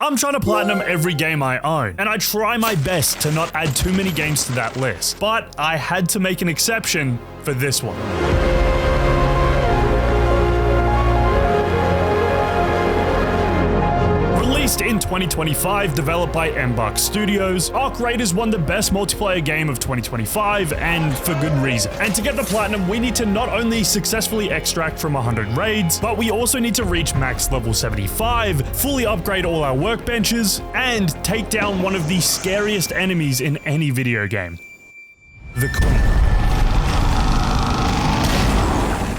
I'm trying to platinum every game I own, and I try my best to not add too many games to that list, but I had to make an exception for this one. Released in 2025, developed by Embark Studios, Arc Raiders won the best multiplayer game of 2025, and for good reason. And to get the platinum, we need to not only successfully extract from 100 raids, but we also need to reach max level 75, fully upgrade all our workbenches, and take down one of the scariest enemies in any video game, the Queen.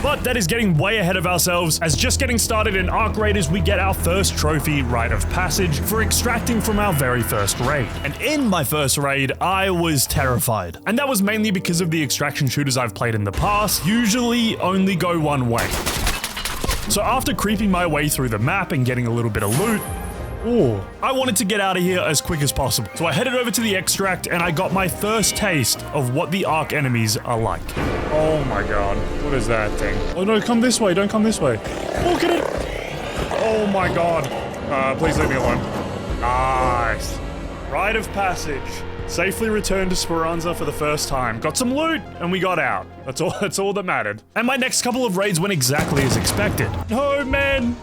But that is getting way ahead of ourselves, as just getting started in Arc Raiders, we get our first trophy, Rite of Passage, for extracting from our very first raid. And in my first raid, I was terrified. And that was mainly because of the extraction shooters I've played in the past, usually only go one way. So after creeping my way through the map and getting a little bit of loot, I wanted to get out of here as quick as possible. So I headed over to the extract and I got my first taste of what the Arc enemies are like. Oh my god, what is that thing? Oh no, come this way, don't come this way. Oh, get it! Oh my god. Please leave me alone. Nice. Rite of Passage. Safely returned to Speranza for the first time. Got some loot, and we got out. That's all that mattered. And my next couple of raids went exactly as expected. No, man.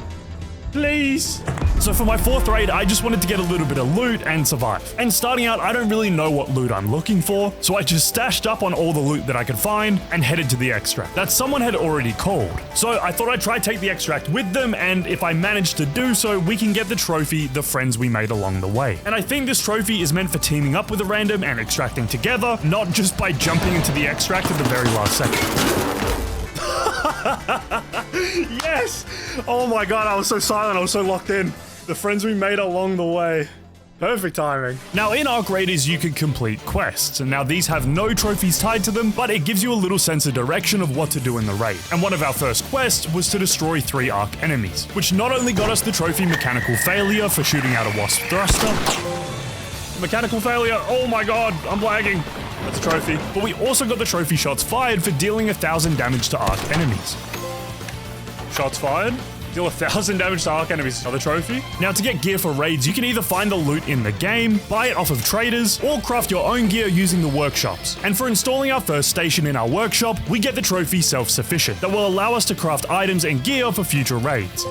Please. So for my fourth raid, I just wanted to get a little bit of loot and survive. And starting out, I don't really know what loot I'm looking for, so I just stashed up on all the loot that I could find and headed to the extract that someone had already called. So I thought I'd try take the extract with them, and if I manage to do so, we can get the trophy, the friends we made along the way. And I think this trophy is meant for teaming up with a random and extracting together, not just by jumping into the extract at the very last second. Yes! Oh my god, I was so silent, I was so locked in. The friends we made along the way. Perfect timing. Now in Arc Raiders you can complete quests, and now these have no trophies tied to them, but it gives you a little sense of direction of what to do in the raid. And one of our first quests was to destroy 3 Arc enemies, which not only got us the trophy Mechanical Failure for shooting out a Wasp Thruster. Mechanical Failure, oh my god, I'm lagging. That's a trophy. But we also got the trophy Shots Fired for dealing 1,000 damage to Arc enemies. Shots Fired? Deal 1,000 damage to Arc enemies. Another trophy. Now to get gear for raids, you can either find the loot in the game, buy it off of traders, or craft your own gear using the workshops. And for installing our first station in our workshop, we get the trophy Self-Sufficient that will allow us to craft items and gear for future raids.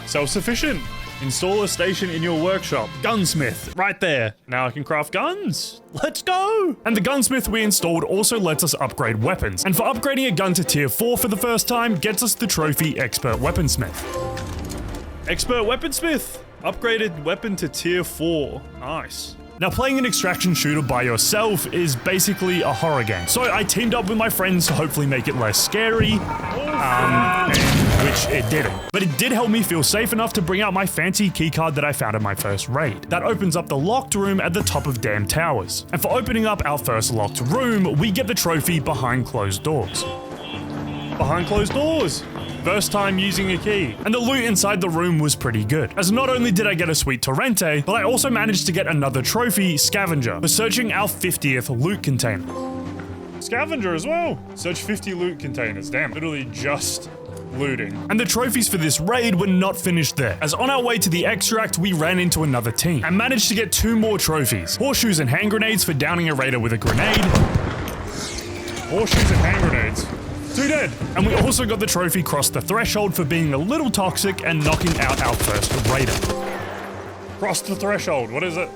Self-Sufficient. Install a station in your workshop. Gunsmith, right there. Now I can craft guns. Let's go! And the gunsmith we installed also lets us upgrade weapons. And for upgrading a gun to tier 4 for the first time, gets us the trophy Expert Weaponsmith. Expert Weaponsmith! Upgraded weapon to tier 4. Nice. Now playing an extraction shooter by yourself is basically a horror game. So I teamed up with my friends to hopefully make it less scary, which it didn't. But it did help me feel safe enough to bring out my fancy keycard that I found in my first raid. That opens up the locked room at the top of Damn Towers. And for opening up our first locked room, we get the trophy Behind Closed Doors. Behind Closed Doors! First time using a key. And the loot inside the room was pretty good, as not only did I get a sweet Torrente, but I also managed to get another trophy, Scavenger, for searching our 50th loot container. Scavenger as well! Search 50 loot containers, damn, literally just looting. And the trophies for this raid were not finished there, as on our way to the extract, we ran into another team, and managed to get 2 more trophies. Horseshoes and hand grenades for downing a raider with a grenade. Horseshoes and hand grenades. 2 dead! And we also got the trophy Cross the Threshold for being a little toxic and knocking out our first raider. Cross the Threshold, what is it?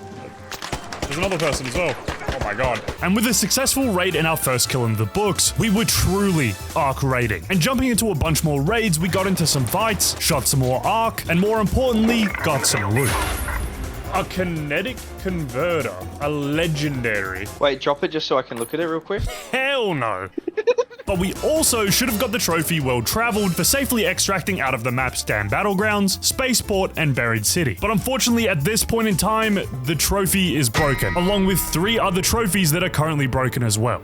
There's another person as well. Oh my god. And with a successful raid and our first kill in the books, we were truly Arc raiding. And jumping into a bunch more raids, we got into some fights, shot some more Arc, and more importantly, got some loot. A kinetic converter. A legendary. Wait, drop it just so I can look at it real quick. Hell no. But we also should have got the trophy Well Traveled for safely extracting out of the map's Damn Battlegrounds, Spaceport, and Buried City. But unfortunately, at this point in time, the trophy is broken, along with 3 other trophies that are currently broken as well.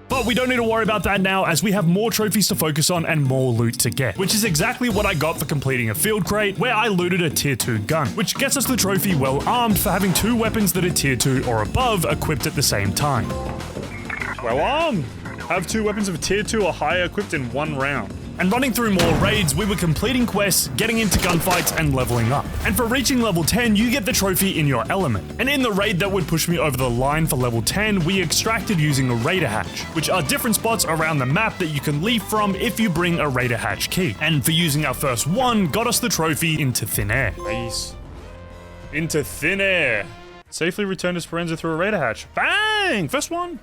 But we don't need to worry about that now, as we have more trophies to focus on and more loot to get, which is exactly what I got for completing a field crate, where I looted a tier 2 gun, which gets us the trophy Well Armed for having 2 weapons that are tier 2 or above equipped at the same time. Well armed! Have 2 weapons of tier 2 or higher equipped in 1 round. And running through more raids, we were completing quests, getting into gunfights, and leveling up. And for reaching level 10, you get the trophy in your element. And in the raid that would push me over the line for level 10, we extracted using a raider hatch, which are different spots around the map that you can leave from if you bring a raider hatch key. And for using our first one, got us the trophy into thin air. Nice. Into thin air. Safely return to Speranza through a raider hatch. Bang! First one.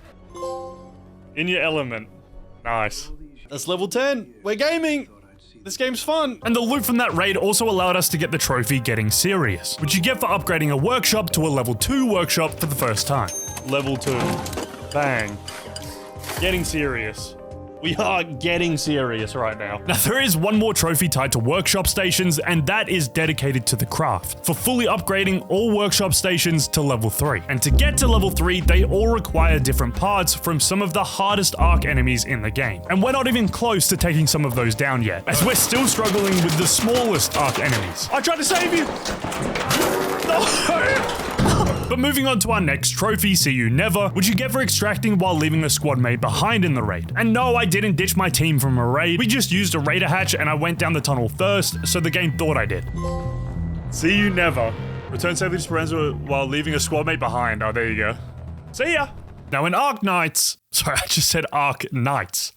In your element. Nice. That's level 10. We're gaming. This game's fun. And the loot from that raid also allowed us to get the trophy Getting Serious, which you get for upgrading a workshop to a level 2 workshop for the first time. Level 2. Bang. Getting serious. We are getting serious right now. Now, there is one more trophy tied to workshop stations, and that is dedicated to the craft, for fully upgrading all workshop stations to level 3. And to get to level 3, they all require different parts from some of the hardest Ark enemies in the game. And we're not even close to taking some of those down yet, as we're still struggling with the smallest Ark enemies. I tried to save you! No! But moving on to our next trophy, See You Never, which you get for extracting while leaving a squad mate behind in the raid. And no, I didn't ditch my team from a raid. We just used a raider hatch and I went down the tunnel first, so the game thought I did. See You Never. Return safely to Speranza while leaving a squad mate behind. Oh, there you go. See ya! Now in Ark Knights, sorry, I just said Ark Knights.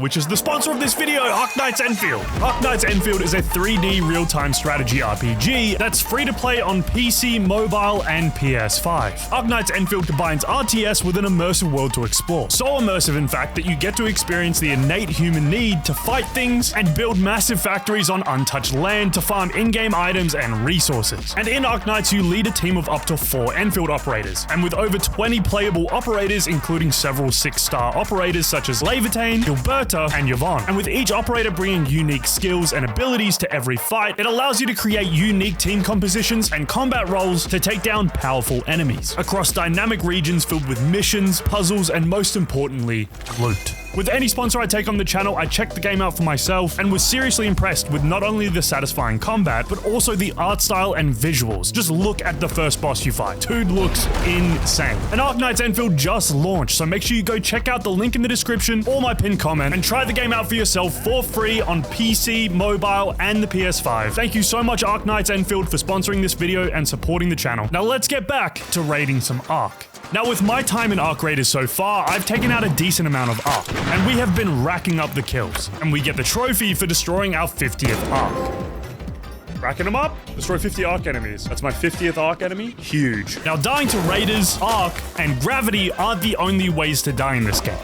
Which is the sponsor of this video, Ark Knights Enfield. Ark Knights Enfield is a 3D real-time strategy RPG that's free to play on PC, mobile, and PS5. Ark Knights Enfield combines RTS with an immersive world to explore. So immersive, in fact, that you get to experience the innate human need to fight things and build massive factories on untouched land to farm in-game items and resources. And in Ark Knights, you lead a team of up to 4 Enfield operators, and with over 20 playable operators, including several 6-star operators such as Levitain, Berta, and Yvonne. And with each operator bringing unique skills and abilities to every fight, it allows you to create unique team compositions and combat roles to take down powerful enemies across dynamic regions filled with missions, puzzles, and most importantly, loot. With any sponsor I take on the channel, I check the game out for myself and was seriously impressed with not only the satisfying combat, but also the art style and visuals. Just look at the first boss you fight. Dude looks insane. And Ark Knights Enfield just launched, so make sure you go check out the link in the description or my pinned comment and try the game out for yourself for free on PC, mobile, and the PS5. Thank you so much, Ark Knights Enfield, for sponsoring this video and supporting the channel. Now let's get back to raiding some Ark. Now, with my time in Ark Raiders so far, I've taken out a decent amount of Ark, and we have been racking up the kills, and we get the trophy for destroying our 50th Ark. Racking them up, destroy 50 Ark enemies. That's my 50th Ark enemy. Huge. Now, dying to Raiders, Ark, and Gravity aren't the only ways to die in this game.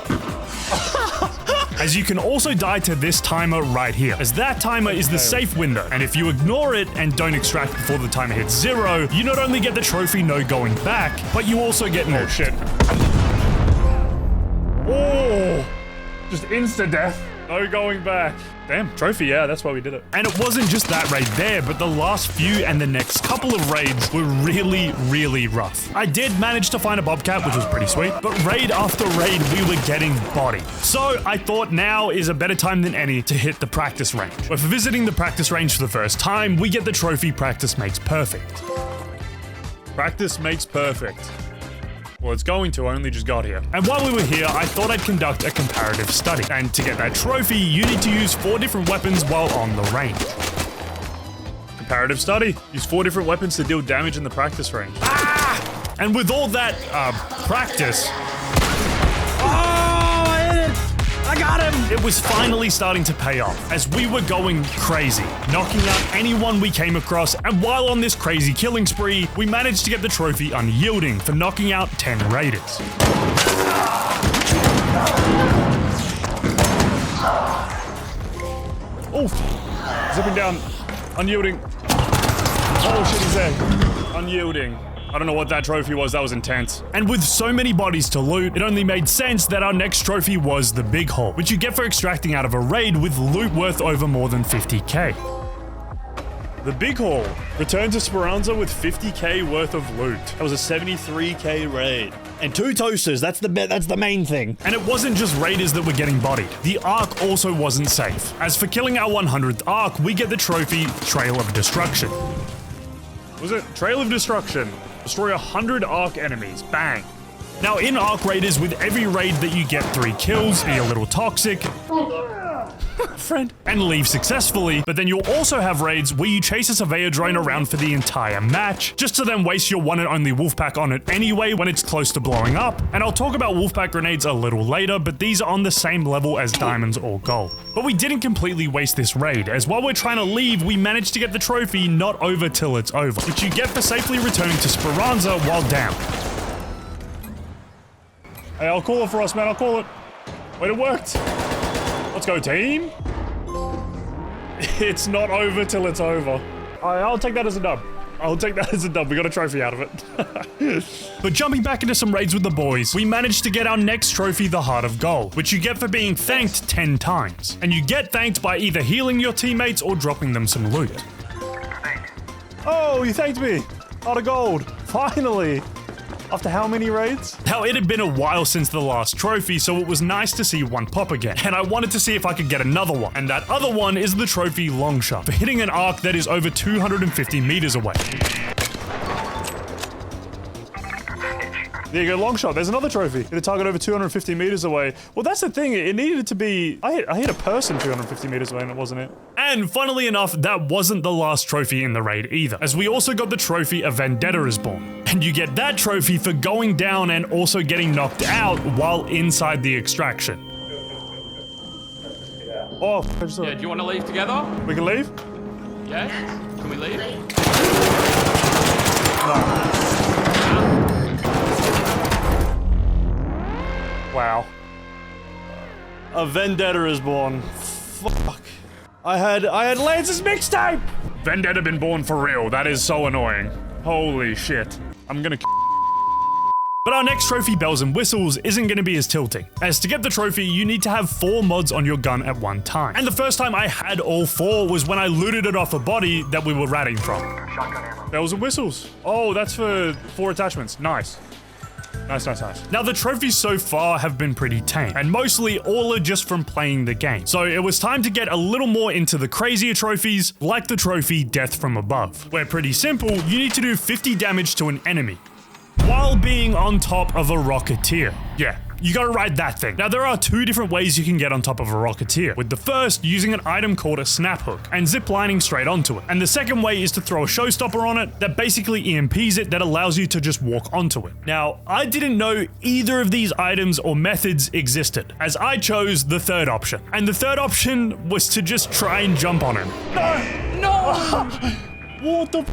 As you can also die to this timer right here, as that timer is the safe window, and if you ignore it and don't extract before the timer hits 0, you not only get the trophy no going back, but you also get no shit. Oh, just insta-death, no going back. Damn, trophy, yeah, that's why we did it. And it wasn't just that raid there, but the last few and the next couple of raids were really, really rough. I did manage to find a bobcat, which was pretty sweet, but raid after raid, we were getting bodied. So I thought now is a better time than any to hit the practice range. But for visiting the practice range for the first time, we get the trophy Practice Makes Perfect. Practice makes perfect. Well, it's going to, I only just got here. And while we were here, I thought I'd conduct a comparative study. And to get that trophy, you need to use 4 different weapons while on the range. Comparative study. Use 4 different weapons to deal damage in the practice range. Ah! And with all that, practice... Oh, I hit it! I got him! It was finally starting to pay off, as we were going crazy, knocking out anyone we came across, and while on this crazy killing spree, we managed to get the trophy Unyielding for knocking out 10 raiders. Oh, zipping down, Unyielding. Oh shit, he's there. Unyielding. I don't know what that trophy was, that was intense. And with so many bodies to loot, it only made sense that our next trophy was the Big Haul, which you get for extracting out of a raid with loot worth over more than 50k. The Big Haul. Return to Speranza with 50k worth of loot. That was a 73k raid. And 2 toasters, that's the main thing. And it wasn't just raiders that were getting bodied. The Ark also wasn't safe. As for killing our 100th Ark, we get the trophy Trail of Destruction. Was it Trail of Destruction? Destroy 100 Ark enemies. Bang. Now in Ark Raiders, with every raid that you get 3 kills, be a little toxic. friend, and leave successfully, but then you'll also have raids where you chase a surveyor drone around for the entire match, just to then waste your one and only wolfpack on it anyway when it's close to blowing up. And I'll talk about wolfpack grenades a little later, but these are on the same level as diamonds or gold. But we didn't completely waste this raid, as while we're trying to leave, we managed to get the trophy not over till it's over, which you get for safely returning to Speranza while down. Hey, I'll call it for us, man, I'll call it. Wait, it worked. Let's go, team. It's not over till it's over. I'll take that as a dub. I'll take that as a dub. We got a trophy out of it. But jumping back into some raids with the boys, we managed to get our next trophy, the Heart of Gold, which you get for being thanked 10 times. And you get thanked by either healing your teammates or dropping them some loot. Oh, you thanked me. Heart of Gold. Finally. After how many raids? Now, it had been a while since the last trophy, so it was nice to see one pop again. And I wanted to see if I could get another one. And that other one is the trophy Longshot, for hitting an arc that is over 250 meters away. There you go, Longshot. There's another trophy. Hit a target over 250 meters away. Well, that's the thing. It needed to be... I hit a person 250 meters away, and it wasn't it. And funnily enough, that wasn't the last trophy in the raid either, as we also got the trophy A Vendetta is Born. And you get that trophy for going down and also getting knocked out while inside the extraction. Oh, Yeah, do you want to leave together? We can leave? Yes? Can we leave? No. Wow. A Vendetta is Born. Fuck. I had Lance's mixtape! Vendetta been born for real. That is so annoying. Holy shit. I'm gonna But our next trophy, Bells and Whistles, isn't going to be as tilting, as to get the trophy, you need to have 4 mods on your gun at one time. And the first time I had all 4 was when I looted it off a body that we were ratting from. Bells and Whistles. Oh, that's for 4 attachments. Nice. Nice. Now, the trophies so far have been pretty tame, and mostly all are just from playing the game. So it was time to get a little more into the crazier trophies, like the trophy Death from Above, where pretty simple, you need to do 50 damage to an enemy, while being on top of a Rocketeer. Yeah, you gotta ride that thing. Now, there are 2 different ways you can get on top of a Rocketeer, with the first using an item called a snap hook and ziplining straight onto it. And the second way is to throw a showstopper on it that basically EMPs it, that allows you to just walk onto it. Now, I didn't know either of these items or methods existed, as I chose the third option. And the third option was to just try and jump on him. No! What the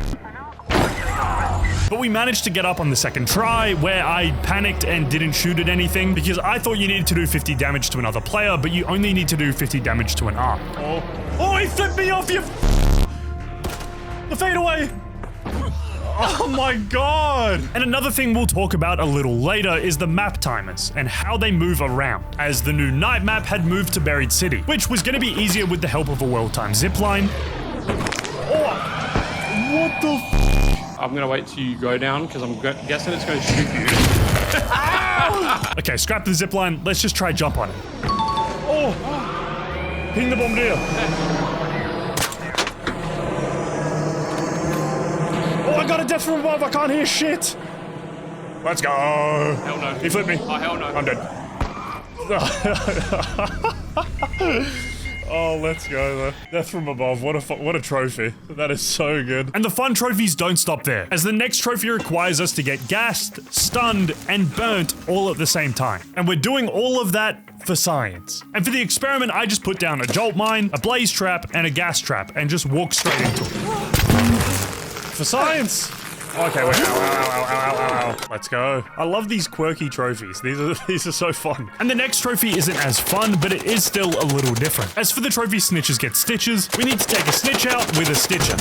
But we managed to get up on the second try, where I panicked and didn't shoot at anything because I thought you needed to do 50 damage to another player, but you only need to do 50 damage to an arc. Oh, he flipped me off, the fade away! Oh my god! And another thing we'll talk about a little later is the map timers and how they move around, as the new night map had moved to Buried City, which was going to be easier with the help of a well-timed zipline. Oh! What the I'm gonna wait till you go down because I'm guessing it's gonna shoot you. Okay, scrap the zipline. Let's just try jump on it. Oh! Ping the bombardier. Oh, I got a death from above. I can't hear shit. Let's go. Hell no. He flipped me. Oh, hell no. I'm dead. Oh, let's go though. Death from above. What a trophy. That is so good. And the fun trophies don't stop there, as the next trophy requires us to get gassed, stunned, and burnt all at the same time. And we're doing all of that for science. And for the experiment, I just put down a jolt mine, a blaze trap, and a gas trap, and just walk straight into it. For science. Okay, wait, ow. Let's go. I love these quirky trophies. These are so fun. And the next trophy isn't as fun, but it is still a little different. As for the trophy Snitches Get Stitches, we need to take a snitch out with a stitcher.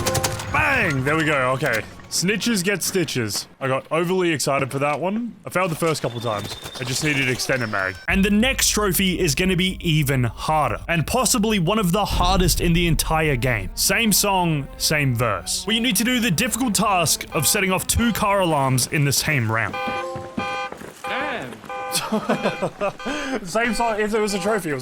Bang! There we go, okay. Snitches Get Stitches. I got overly excited for that one. I failed the first couple times. I just needed extended mag. And the next trophy is gonna be even harder, and possibly one of the hardest in the entire game. Same song, same verse, where you need to do the difficult task of setting off 2 car alarms in the same round. Damn. Same song, it was a trophy,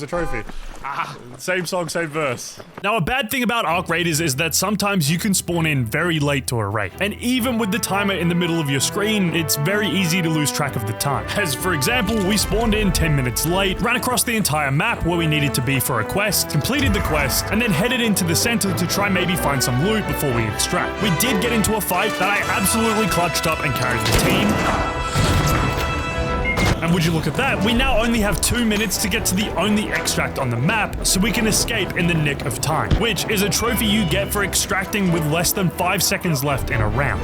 Same song, same verse. Now, a bad thing about Arc Raiders is that sometimes you can spawn in very late to a raid. And even with the timer in the middle of your screen, it's very easy to lose track of the time. As for example, we spawned in 10 minutes late, ran across the entire map where we needed to be for a quest, completed the quest, and then headed into the center to try maybe find some loot before we extract. We did get into a fight that I absolutely clutched up and carried the team. And would you look at that, we now only have 2 minutes to get to the only extract on the map, so we can escape in the nick of time, which is a trophy you get for extracting with less than 5 seconds left in a round.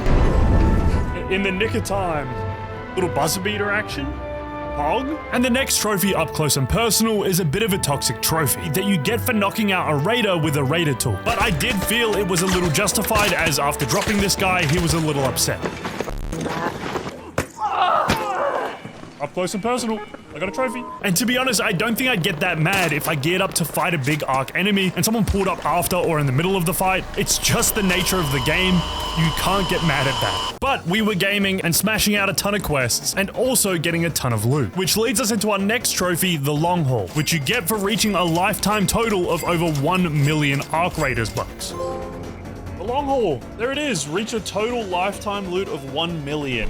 In the nick of time. Little buzzer beater action. Pog. And the next trophy up close and personal is a bit of a toxic trophy that you get for knocking out a raider with a raider tool. But I did feel it was a little justified, as after dropping this guy, he was a little upset. Up close and personal. I got a trophy. And to be honest, I don't think I'd get that mad if I geared up to fight a big arc enemy and someone pulled up after or in the middle of the fight. It's just the nature of the game. You can't get mad at that. But we were gaming and smashing out a ton of quests and also getting a ton of loot, which leads us into our next trophy, the Long Haul, which you get for reaching a lifetime total of over 1 million Arc Raiders bucks. The Long Haul. There it is. Reach a total lifetime loot of 1 million.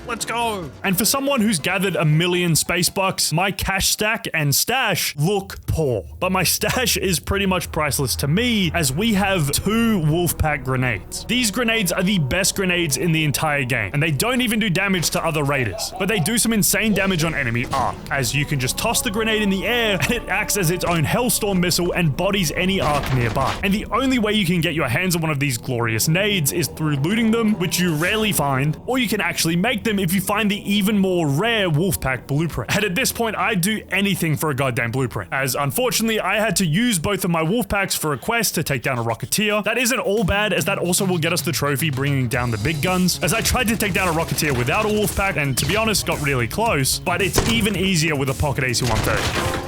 Let's go. And for someone who's gathered 1 million space bucks, my cash stack and stash look poor. But my stash is pretty much priceless to me, as we have 2 Wolfpack grenades. These grenades are the best grenades in the entire game, and they don't even do damage to other raiders, but they do some insane damage on enemy arc, as you can just toss the grenade in the air and it acts as its own Hellstorm missile and bodies any arc nearby. And the only way you can get your hands on one of these glorious nades is through looting them, which you rarely find, or you can actually make them if you find the even more rare Wolfpack blueprint. And at this point, I'd do anything for a goddamn blueprint, as unfortunately I had to use both of my Wolfpacks for a quest to take down a Rocketeer. That isn't all bad, as that also will get us the trophy bringing down the big guns, as I tried to take down a Rocketeer without a Wolfpack and to be honest got really close, but it's even easier with a pocket AC-130.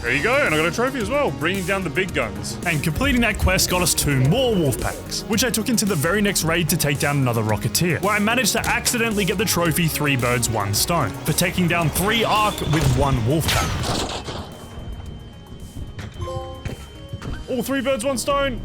There you go, and I got a trophy as well, bringing down the big guns. And completing that quest got us 2 more Wolfpacks, which I took into the very next raid to take down another Rocketeer, where I managed to accidentally get the trophy 3 birds, 1 stone, for taking down 3 Arc with 1 Wolfpack. All 3 birds, 1 stone.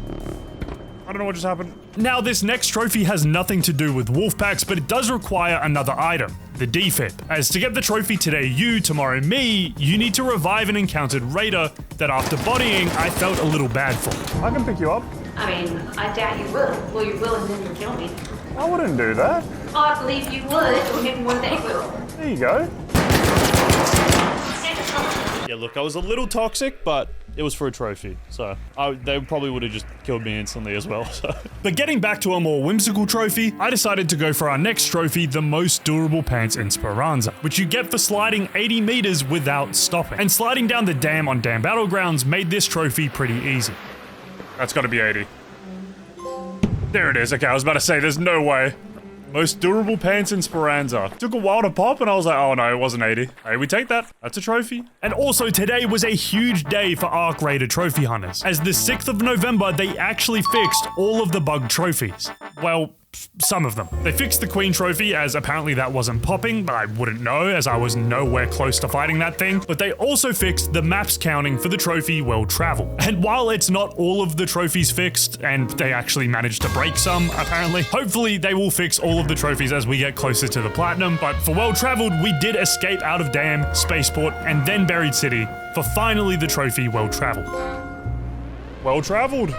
I don't know what just happened. Now, this next trophy has nothing to do with Wolfpacks, but it does require another item, the defib. As to get the trophy today you, tomorrow me, you need to revive an encountered raider that after bodying, I felt a little bad for. I can pick you up. I mean, I doubt you will. Well, you will and then you'll kill me. I wouldn't do that. I believe you would, or maybe one day will. There you go. Yeah, look, I was a little toxic, but it was for a trophy, so they probably would have just killed me instantly as well. So. But getting back to a more whimsical trophy, I decided to go for our next trophy, the most durable pants in Speranza, which you get for sliding 80 meters without stopping. And sliding down the dam on Dam Battlegrounds made this trophy pretty easy. That's gotta be 80. There it is. Okay, I was about to say, there's no way. Most durable pants in Speranza. Took a while to pop and I was like, oh no, it wasn't 80. Hey, we take that. That's a trophy. And also today was a huge day for Arc Raider trophy hunters, as the 6th of November, they actually fixed all of the bug trophies. Well, some of them. They fixed the Queen trophy, as apparently that wasn't popping, but I wouldn't know as I was nowhere close to fighting that thing. But they also fixed the maps counting for the trophy Well Traveled. And while it's not all of the trophies fixed, and they actually managed to break some, apparently, hopefully they will fix all of the trophies as we get closer to the platinum. But for Well Traveled, we did escape out of Dam, Spaceport, and then Buried City for finally the trophy Well Traveled. Well Traveled.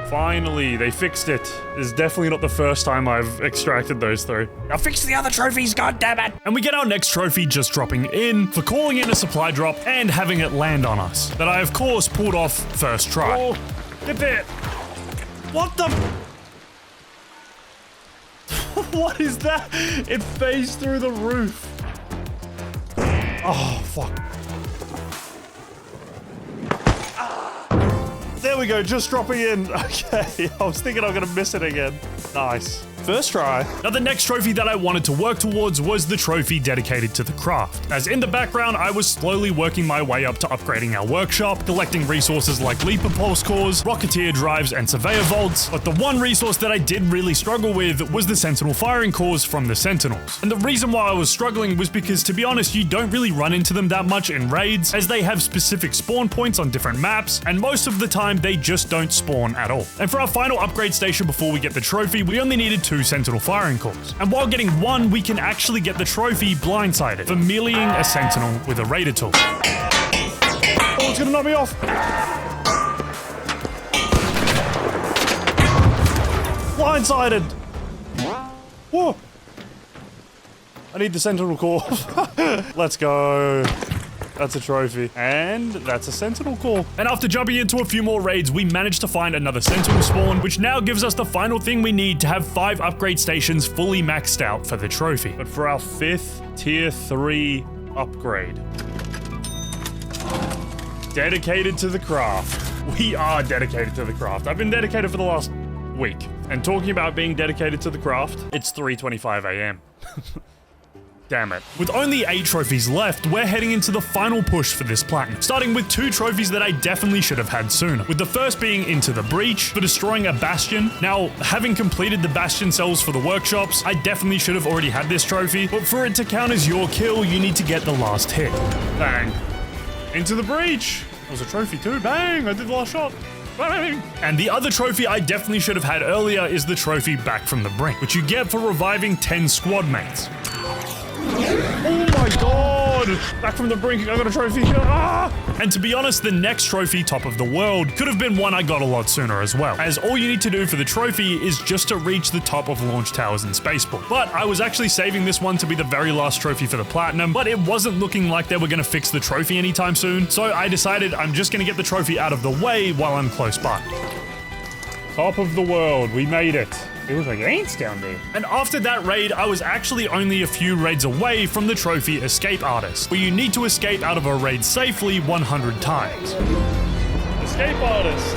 Finally, they fixed it. It's definitely not the first time I've extracted those through. Now fix the other trophies, goddammit! And we get our next trophy just dropping in for calling in a supply drop and having it land on us. That I, of course, pulled off first try. Oh, get there! What the? What is that? It phased through the roof. Oh, fuck. There we go, just dropping in. Okay, I was thinking I'm gonna miss it again. Nice. first try. Now, the next trophy that I wanted to work towards was the trophy dedicated to the craft. As in the background, I was slowly working my way up to upgrading our workshop, collecting resources like Leaper Pulse cores, Rocketeer drives, and Surveyor vaults. But the one resource that I did really struggle with was the Sentinel firing cores from the Sentinels. And the reason why I was struggling was because, to be honest, you don't really run into them that much in raids, as they have specific spawn points on different maps, and most of the time they just don't spawn at all. And for our final upgrade station before we get the trophy, we only needed 2 Sentinel firing cores. And while getting one, we can actually get the trophy blindsided for meleeing a Sentinel with a Raider tool. Oh, it's gonna knock me off. Blindsided. Whoa. I need the Sentinel core. Let's go. That's a trophy. And that's a Sentinel core. And after jumping into a few more raids, we managed to find another Sentinel spawn, which now gives us the final thing we need to have 5 upgrade stations fully maxed out for the trophy. But for our 5th tier 3 upgrade, dedicated to the craft. We are dedicated to the craft. I've been dedicated for the last week. And talking about being dedicated to the craft, it's 3:25 a.m. Damn it. With only 8 trophies left, we're heading into the final push for this platinum, starting with 2 trophies that I definitely should have had sooner, with the first being Into the Breach for destroying a bastion. Now, having completed the bastion cells for the workshops, I definitely should have already had this trophy, but for it to count as your kill, you need to get the last hit. Bang. Into the Breach. That was a trophy too. Bang, I did the last shot. Bang. And the other trophy I definitely should have had earlier is the trophy Back from the Brink, which you get for reviving 10 squad mates. Oh my god! Back from the brink, I got a trophy. Ah! And to be honest, the next trophy, Top of the World, could have been one I got a lot sooner as well, as all you need to do for the trophy is just to reach the top of launch towers in Spaceport. But I was actually saving this one to be the very last trophy for the platinum, but it wasn't looking like they were going to fix the trophy anytime soon, so I decided I'm just going to get the trophy out of the way while I'm close by. Top of the world, we made it. It was like ants down there. And after that raid, I was actually only a few raids away from the trophy Escape Artist, where you need to escape out of a raid safely 100 times. Escape Artist.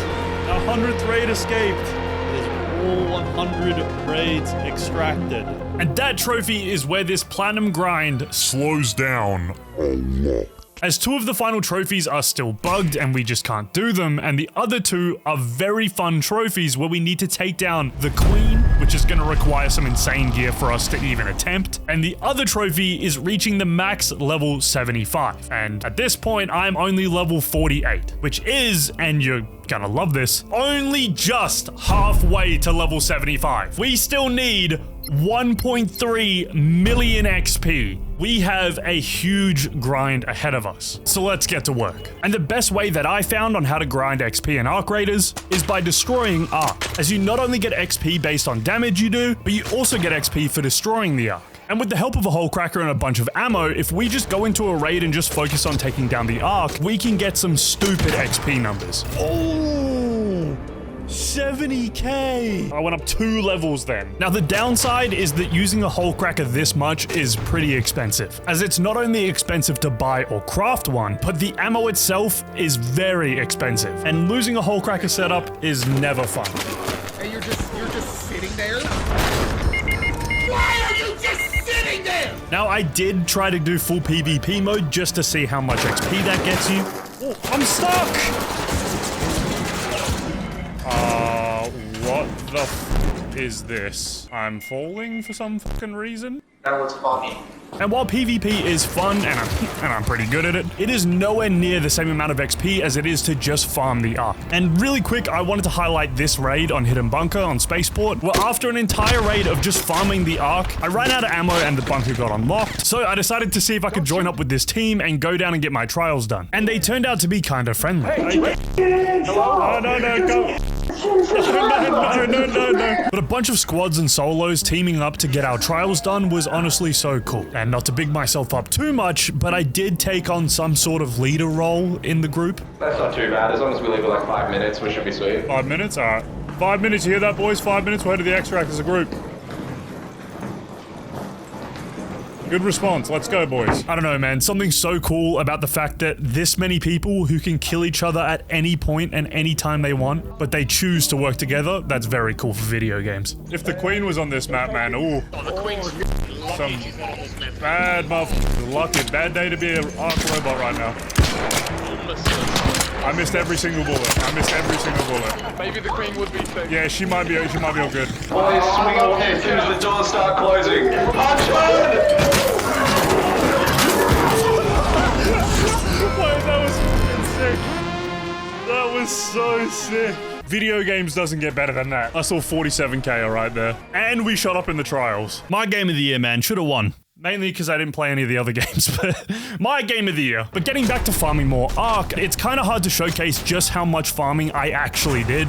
Our 100th raid escaped. It is all 100 raids extracted. And that trophy is where this platinum grind slows down a lot, as 2 of the final trophies are still bugged and we just can't do them, and the other 2 are very fun trophies where we need to take down the Queen, which is going to require some insane gear for us to even attempt, and the other trophy is reaching the max level 75, and at this point I'm only level 48, which is, and you're gonna love this, only just halfway to level 75. We still need 1.3 million XP. We have a huge grind ahead of us. So let's get to work. And the best way that I found on how to grind XP in Arc Raiders is by destroying Arc, as you not only get XP based on damage you do, but you also get XP for destroying the Arc. And with the help of a hole cracker and a bunch of ammo, if we just go into a raid and just focus on taking down the Arc, we can get some stupid XP numbers. Oh, 70k. I went up 2 levels then. Now the downside is that using a hole cracker this much is pretty expensive, as it's not only expensive to buy or craft one, but the ammo itself is very expensive, and losing a hole cracker setup is never fun. Hey, you're just sitting there? Why are you just sitting there? Now I did try to do full PvP mode just to see how much XP that gets you. Oh, I'm stuck. What the f is this? I'm falling for some fucking reason? That was funny. And while PvP is fun, and I'm pretty good at it, it is nowhere near the same amount of XP as it is to just farm the Arc. And really quick, I wanted to highlight this raid on Hidden Bunker on Spaceport, where after an entire raid of just farming the Arc, I ran out of ammo and the bunker got unlocked, so I decided to see if I could join up with this team and go down and get my trials done. And they turned out to be kinda friendly. No, go. No. But a bunch of squads and solos teaming up to get our trials done was honestly so cool. And not to big myself up too much, but I did take on some sort of leader role in the group. That's not too bad. As long as we leave it like 5 minutes, we should be sweet. 5 minutes? Alright. 5 minutes, you hear that, boys? 5 minutes, we're headed to the extract as a group. Good response. Let's go, boys. I don't know, man. Something so cool about the fact that this many people who can kill each other at any point and any time they want, but they choose to work together, that's very cool for video games. If the queen was on this map, man, ooh. Some bad motherfuckers. Lucky. Bad day to be an arc robot right now. I missed every single bullet. Maybe the queen would be safe. Yeah, she might be all good. Boys, swing on as soon as the doors start closing. Punch one! Wait, that was sick. That was so sick. Video games doesn't get better than that. I saw 47k right there. And we shot up in the trials. My game of the year, man. Should have won. Mainly because I didn't play any of the other games, but my game of the year. But getting back to farming more Ark, it's kind of hard to showcase just how much farming I actually did.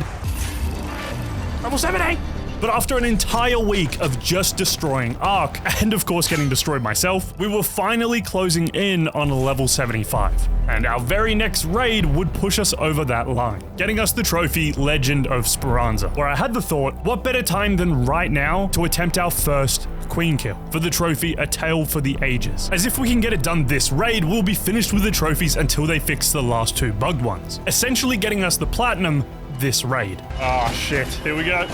Level 70! But after an entire week of just destroying Ark, and of course getting destroyed myself, we were finally closing in on level 75. And our very next raid would push us over that line, getting us the trophy Legend of Speranza, where I had the thought, what better time than right now to attempt our first queen kill for the trophy A Tale for the Ages. As if we can get it done this raid, we'll be finished with the trophies until they fix the last 2 bugged ones, essentially getting us the platinum this raid. Ah, shit. Here we go.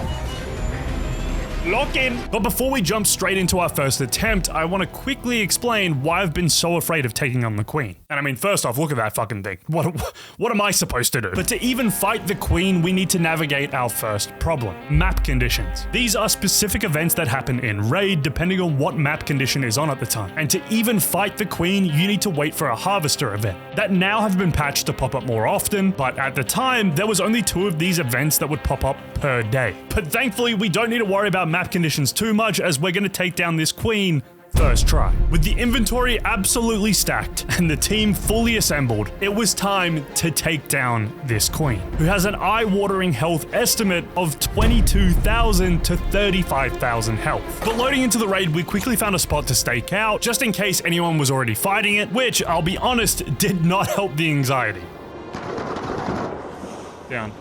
Lock in. But before we jump straight into our first attempt, I want to quickly explain why I've been so afraid of taking on the queen. And I mean, first off, look at that fucking thing. What am I supposed to do? But to even fight the queen, we need to navigate our first problem. Map conditions. These are specific events that happen in raid depending on what map condition is on at the time. And to even fight the queen, you need to wait for a harvester event. That now have been patched to pop up more often, but at the time, there was only 2 of these events that would pop up per day. But thankfully, we don't need to worry about map conditions too much, as we're going to take down this queen first try. With the inventory absolutely stacked and the team fully assembled, it was time to take down this queen, who has an eye-watering health estimate of 22,000 to 35,000 health. But loading into the raid, we quickly found a spot to stake out, just in case anyone was already fighting it, which, I'll be honest, did not help the anxiety. Down.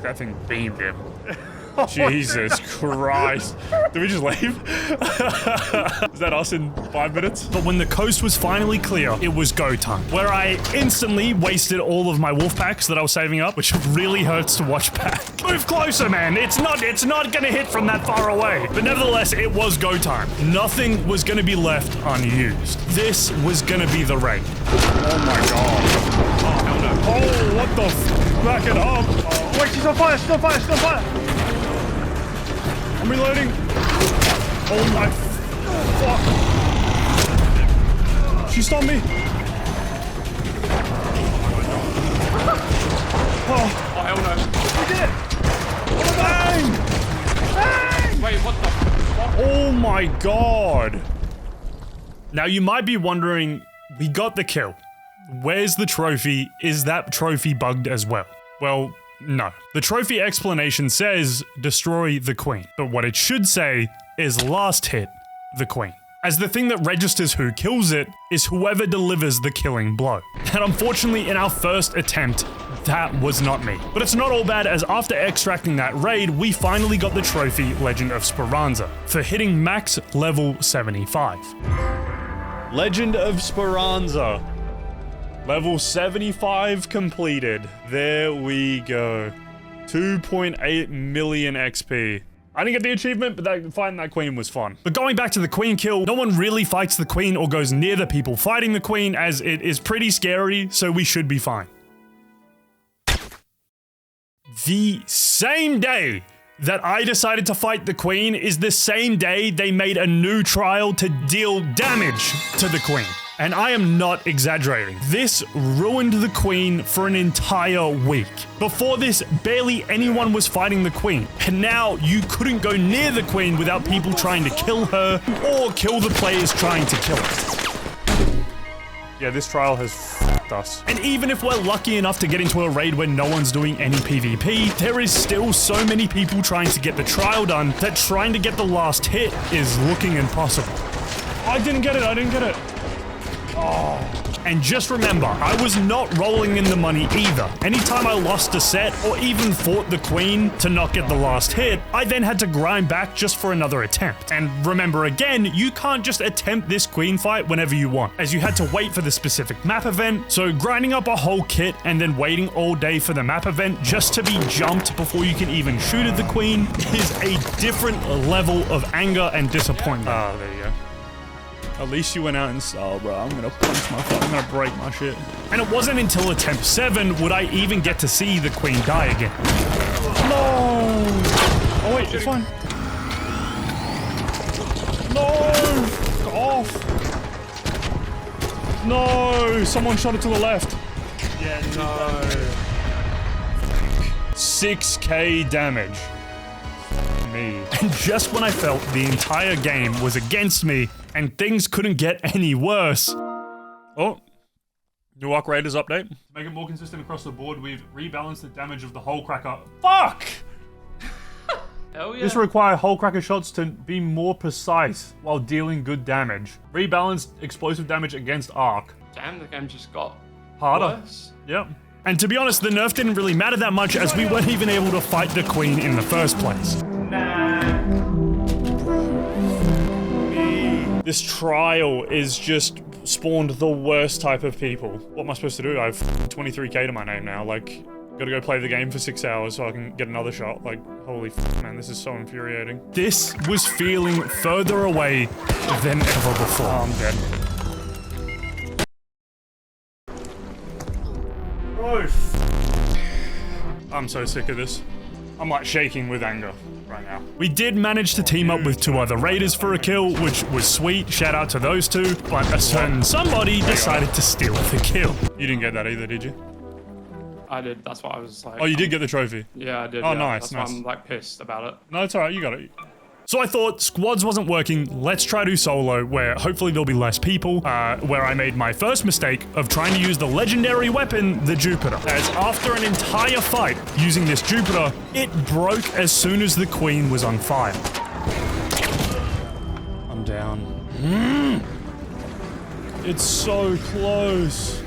That thing beamed him. Jesus Christ. Did we just leave? Is that us in 5 minutes? But when the coast was finally clear, it was go time, where I instantly wasted all of my wolf packs that I was saving up, which really hurts to watch back. Move closer, man. It's not gonna hit from that far away. But nevertheless, it was go time. Nothing was gonna be left unused. This was gonna be the raid. Oh my god. Oh, hell no. Oh, what the back it up. Oh, wait, she's on fire, she's on fire, she's on fire. I'm reloading. Oh my fuck. She stunned me. Oh, hell no. We did it. Bang! Bang! Wait, what the fuck? Oh my god. Now you might be wondering, we got the kill. Where's the trophy? Is that trophy bugged as well? Well, no. The trophy explanation says, destroy the queen. But what it should say is last hit the queen, as the thing that registers who kills it is whoever delivers the killing blow. And unfortunately, in our first attempt, that was not me. But it's not all bad, as after extracting that raid, we finally got the trophy Legend of Speranza for hitting max level 75. Legend of Speranza. Level 75 completed. There we go. 2.8 million XP. I didn't get the achievement, but fighting that queen was fun. But going back to the queen kill, no one really fights the queen or goes near the people fighting the queen, as it is pretty scary, so we should be fine. The same day that I decided to fight the queen is the same day they made a new trial to deal damage to the queen. And I am not exaggerating. This ruined the queen for an entire week. Before this, barely anyone was fighting the queen. And now you couldn't go near the queen without people trying to kill her or kill the players trying to kill her. Yeah, this trial has f***ed us. And even if we're lucky enough to get into a raid where no one's doing any PvP, there is still so many people trying to get the trial done that trying to get the last hit is looking impossible. I didn't get it, I didn't get it. Oh. And just remember, I was not rolling in the money either. Anytime I lost a set or even fought the queen to not get the last hit, I then had to grind back just for another attempt. And remember again, you can't just attempt this queen fight whenever you want, as you had to wait for the specific map event. So grinding up a whole kit and then waiting all day for the map event just to be jumped before you can even shoot at the queen is a different level of anger and disappointment. Ah, there you go. At least you went out in style, bro. I'm gonna punch my phone. I'm gonna break my shit. And it wasn't until attempt 7 would I even get to see the queen die again. No! Oh wait, it's fine. No! Fuck off! No! Someone shot it to the left. Yeah, no. 6k damage. Me. And just when I felt the entire game was against me and things couldn't get any worse. Oh. New Arc Raiders update. To make it more consistent across the board, we've rebalanced the damage of the hole cracker. Fuck! Hell yeah. This requires hole cracker shots to be more precise while dealing good damage. Rebalanced explosive damage against arc. Damn, the game just got Harder. worse. Yep. And to be honest, the nerf didn't really matter that much as we weren't even able to fight the queen in the first place. This trial is just spawned the worst type of people. What am I supposed to do? I have 23k to my name now. Like, gotta go play the game for 6 hours so I can get another shot. Like, holy man, this is so infuriating. This was feeling further away than ever before. Oh, I'm dead. Oh, I'm so sick of this. I'm like shaking with anger right now. We did manage to team up with 2 other raiders for a kill, which was sweet, shout out to those 2, but a certain somebody decided to steal the kill. You didn't get that either, did you? I did. That's why I was like. Oh, you did get the trophy. Yeah, I did. Oh, yeah. nice, That's nice. why I'm like pissed about it. No, it's alright, you got it. So I thought squads wasn't working, let's try to solo where hopefully there'll be less people, where I made my first mistake of trying to use the legendary weapon, the Jupiter. As after an entire fight using this Jupiter, it broke as soon as the queen was on fire. I'm down. It's so close.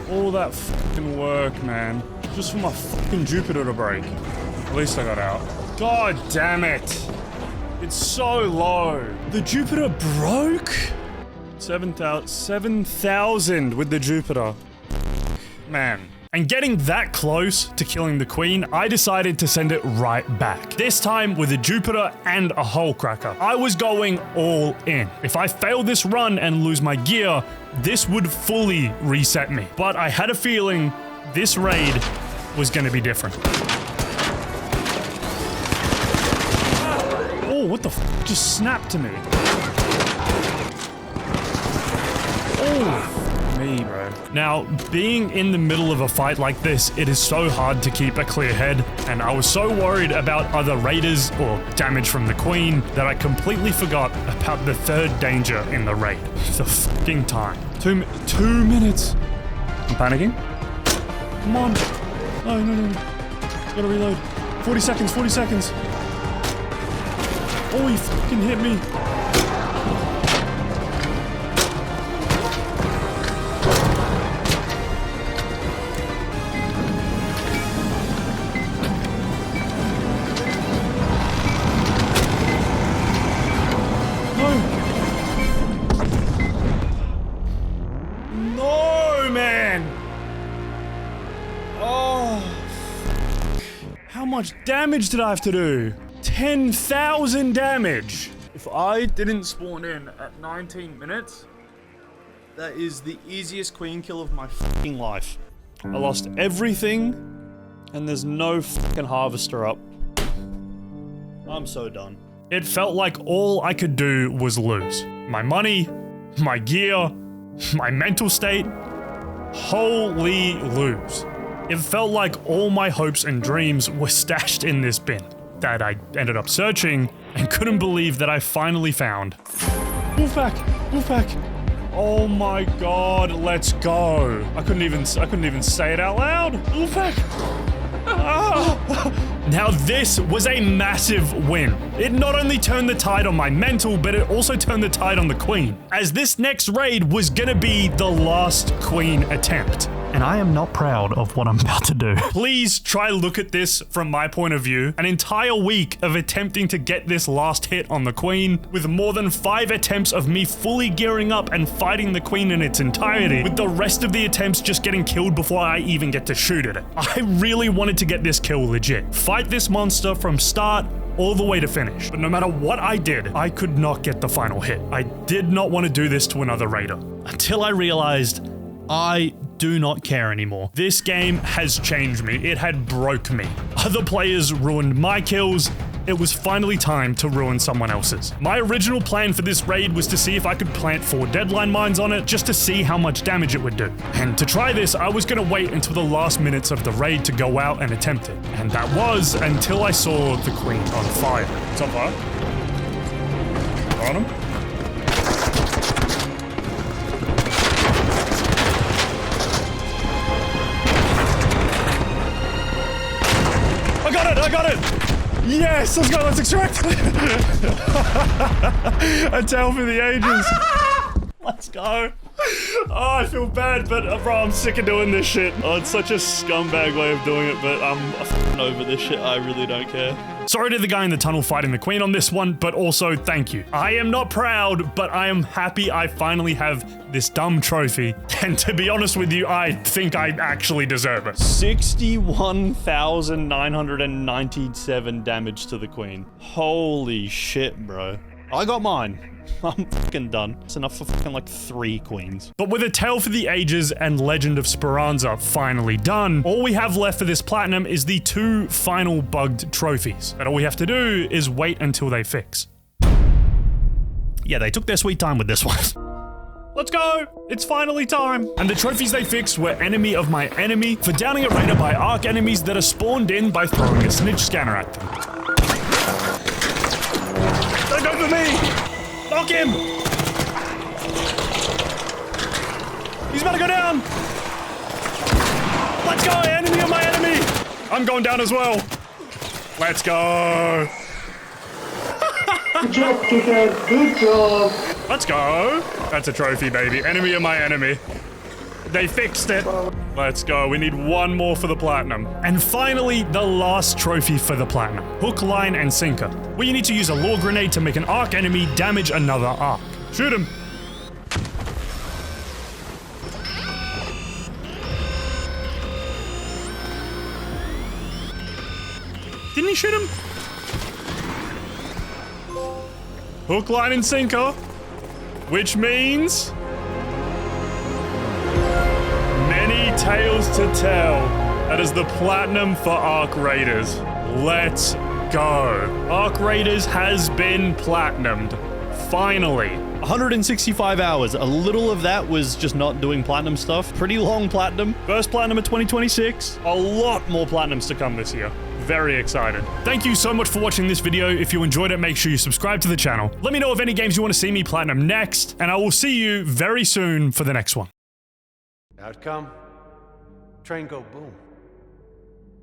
All that fucking work, man. Just for my fucking Jupiter to break. At least I got out. God damn it. It's so low. The Jupiter broke? 7,000 with the Jupiter. Man. And getting that close to killing the queen, I decided to send it right back. This time with a Jupiter and a hole cracker. I was going all in. If I fail this run and lose my gear, this would fully reset me. But I had a feeling this raid was gonna be different. Oh, what the f just snapped to me? Oh, me, bro. Now, being in the middle of a fight like this, it is so hard to keep a clear head, and I was so worried about other raiders or damage from the queen that I completely forgot about the third danger in the raid. The fucking time. 2 minutes. I'm panicking. Come on. No. Gotta reload. 40 seconds, 40 seconds. Oh, he fucking hit me. No, man. Oh. How much damage did I have to do? 10,000 damage. If I didn't spawn in at 19 minutes, that is the easiest queen kill of my fucking life. I lost everything, and there's no fucking harvester up. I'm so done. It felt like all I could do was lose. My money, my gear, my mental state. Holy lose. It felt like all my hopes and dreams were stashed in this bin that I ended up searching and couldn't believe that I finally found. Wolfpack! Wolfpack! Oh my god, let's go. I couldn't even say it out loud. Wolfpack! Ah! Now this was a massive win. It not only turned the tide on my mental, but it also turned the tide on the queen, as this next raid was gonna be the last queen attempt. And I am not proud of what I'm about to do. Please try look at this from my point of view. An entire week of attempting to get this last hit on the queen, with more than 5 attempts of me fully gearing up and fighting the queen in its entirety, with the rest of the attempts just getting killed before I even get to shoot at it. I really wanted to get this kill legit. Fight this monster from start all the way to finish. But no matter what I did, I could not get the final hit. I did not want to do this to another raider. Until I realized I do not care anymore. This game has changed me. It had broke me. Other players ruined my kills. It was finally time to ruin someone else's. My original plan for this raid was to see if I could plant 4 deadline mines on it just to see how much damage it would do. And to try this, I was gonna wait until the last minutes of the raid to go out and attempt it. And that was until I saw the queen on fire. It's on fire. Got him. I got it! Yes, let's go, let's extract! A tail for the ages. Let's go. Oh, I feel bad, but bro, I'm sick of doing this shit. Oh, it's such a scumbag way of doing it, but I'm f***ing over this shit. I really don't care. Sorry to the guy in the tunnel fighting the queen on this one, but also thank you. I am not proud, but I am happy I finally have this dumb trophy. And to be honest with you, I think I actually deserve it. 61,997 damage to the queen. Holy shit, bro. I got mine. I'm fucking done. It's enough for fucking like 3 queens. But with A Tale for the Ages and Legend of Speranza finally done, all we have left for this platinum is the 2 final bugged trophies. And all we have to do is wait until they fix. Yeah, they took their sweet time with this one. Let's go! It's finally time! And the trophies they fixed were Enemy of My Enemy for downing a raider by arc enemies that are spawned in by throwing a snitch scanner at them. Don't go for me! Knock him! He's about to go down! Let's go! Enemy of my enemy! I'm going down as well. Let's go! Good job, Kicker. Good job. Let's go! That's a trophy, baby. Enemy of my enemy. They fixed it. Let's go. We need 1 more for the platinum. And finally, the last trophy for the platinum. Hook, line, and sinker. Where you need to use a lore grenade to make an arc enemy damage another arc. Shoot him. Didn't he shoot him? Hook, line, and sinker. Which means many tales to tell. That is the platinum for Arc Raiders. Let's go. Arc Raiders has been platinumed. Finally. 165 hours. A little of that was just not doing platinum stuff. Pretty long platinum. First platinum of 2026. A lot more platinums to come this year. Very excited. Thank you so much for watching this video. If you enjoyed it, make sure you subscribe to the channel. Let me know of any games you want to see me platinum next, and I will see you very soon for the next one. Outcome, train go boom.